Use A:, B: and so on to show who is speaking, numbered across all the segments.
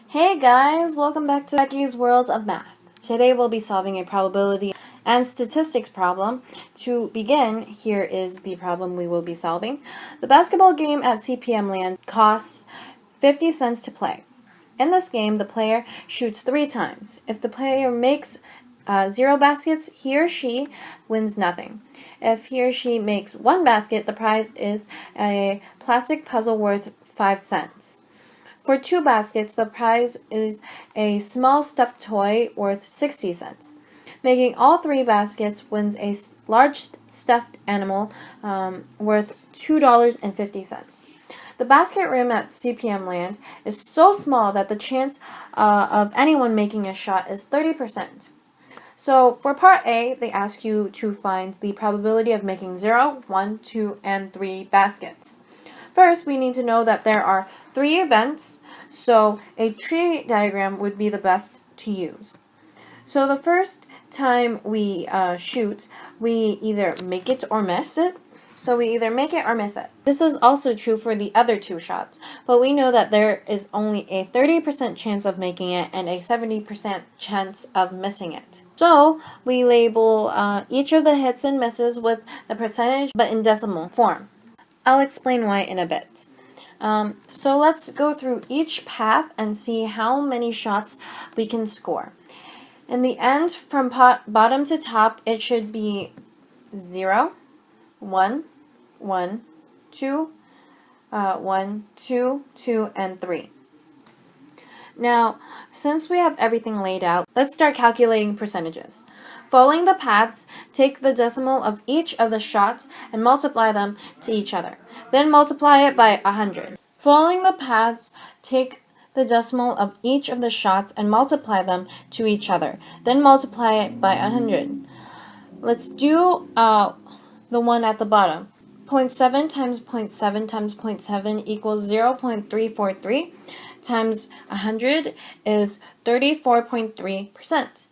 A: Hey guys, welcome back to Becky's World of Math. Today we'll be solving a probability and statistics problem. To begin, here is the problem we will be solving. The basketball game at CPM Land costs 50 cents to play. In this game, the player shoots 3 times. If the player makes 0 baskets, he or she wins nothing. If he or she makes 1 basket, the prize is a plastic puzzle worth 5 cents. For 2 baskets, the prize is a small stuffed toy worth 60 cents. Making all 3 baskets wins a large stuffed animal worth $2.50. The basket room at CPM Land is so small that the chance of anyone making a shot is 30%. So for part A, they ask you to find the probability of making 0, 1, 2, and 3 baskets. First, we need to know that there are 3 events, so a tree diagram would be the best to use. So the first time we shoot, we either make it or miss it. So we either make it or miss it. This is also true for the other 2 shots, but we know that there is only a 30% chance of making it and a 70% chance of missing it. So we label each of the hits and misses with the percentage, but in decimal form. I'll explain why in a bit. So let's go through each path and see how many shots we can score. In the end, from bottom to top, it should be 0, 1, 1, 2, 1, 2, 2, and 3. Now, since we have everything laid out, let's start calculating percentages. Following the paths, take the decimal of each of the shots and multiply them to each other. Then multiply it by 100. Following the paths, take the decimal of each of the shots and multiply them to each other. Then multiply it by 100. Let's do the one at the bottom. 0.7 times 0.7 times 0.7 equals 0.343 times 100 is 34.3%.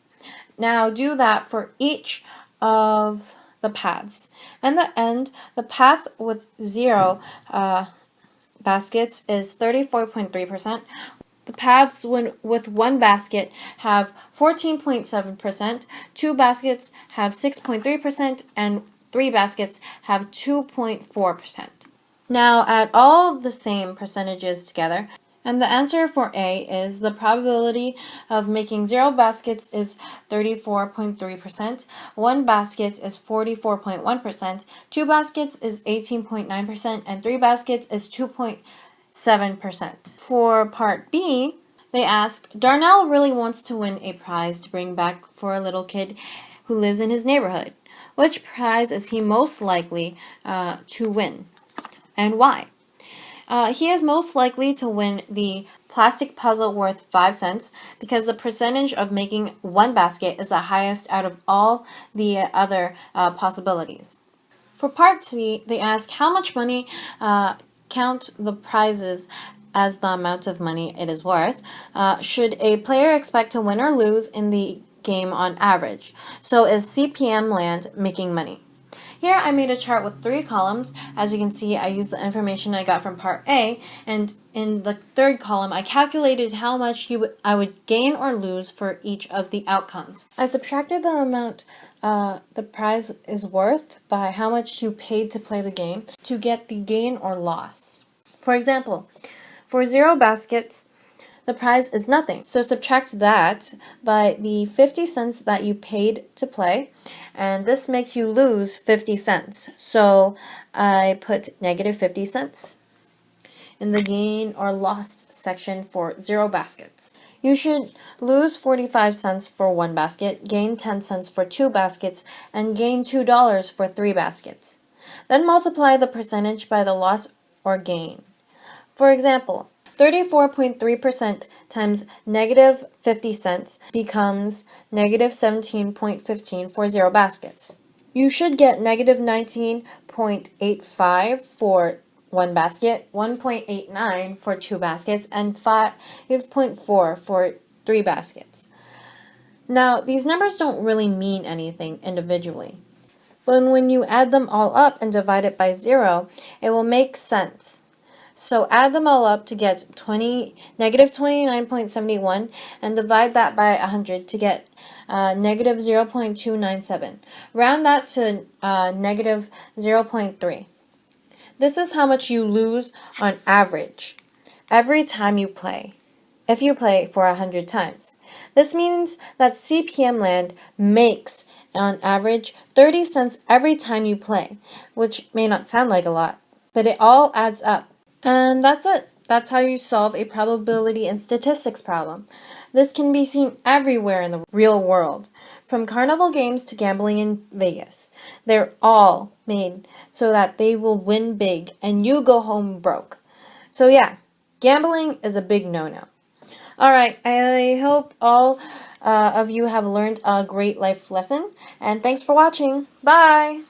A: Now do that for each of the paths. In the end, the path with 0 baskets is 34.3%. The paths with 1 basket have 14.7%, 2 baskets have 6.3%, and 3 baskets have 2.4%. Now add all the same percentages together, and the answer for A is the probability of making 0 baskets is 34.3%, 1 basket is 44.1%, 2 baskets is 18.9%, and 3 baskets is 2.7%. For part B, they ask, Darnell really wants to win a prize to bring back for a little kid who lives in his neighborhood. Which prize is he most likely to win, and why? He is most likely to win the plastic puzzle worth 5 cents because the percentage of making 1 basket is the highest out of all the other possibilities. For part C, they ask how much money, count the prizes as the amount of money it is worth. Should a player expect to win or lose in the game on average? So is CPM Land making money? Here I made a chart with 3 columns. As you can see, I used the information I got from part A, and in the 3rd column, I calculated how much I would gain or lose for each of the outcomes. I subtracted the amount the prize is worth by how much you paid to play the game to get the gain or loss. For example, for 0 baskets, the prize is nothing. So subtract that by the 50 cents that you paid to play, and this makes you lose 50 cents. So I put negative 50 cents in the gain or lost section for 0 baskets. You should lose 45 cents for 1 basket, gain 10 cents for 2 baskets, and gain $2 for 3 baskets. Then multiply the percentage by the loss or gain. For example, 34.3% times negative 50 cents becomes negative 17.15 for 0 baskets. You should get negative 19.85 for 1 basket, 1.89 for 2 baskets, and 5.4 for 3 baskets. Now, these numbers don't really mean anything individually, but when you add them all up and divide it by 0, it will make sense. So add them all up to get negative 29.71 and divide that by 100 to get negative 0.297. Round that to negative 0.3. This is how much you lose on average every time you play, if you play for 100 times. This means that CPM Land makes, on average, 30 cents every time you play, which may not sound like a lot, but it all adds up. And that's it. That's how you solve a probability and statistics problem. This can be seen everywhere in the real world, from carnival games to gambling in Vegas. They're all made so that they will win big and you go home broke. So yeah, gambling is a big no-no. Alright, I hope all of you have learned a great life lesson, and thanks for watching. Bye!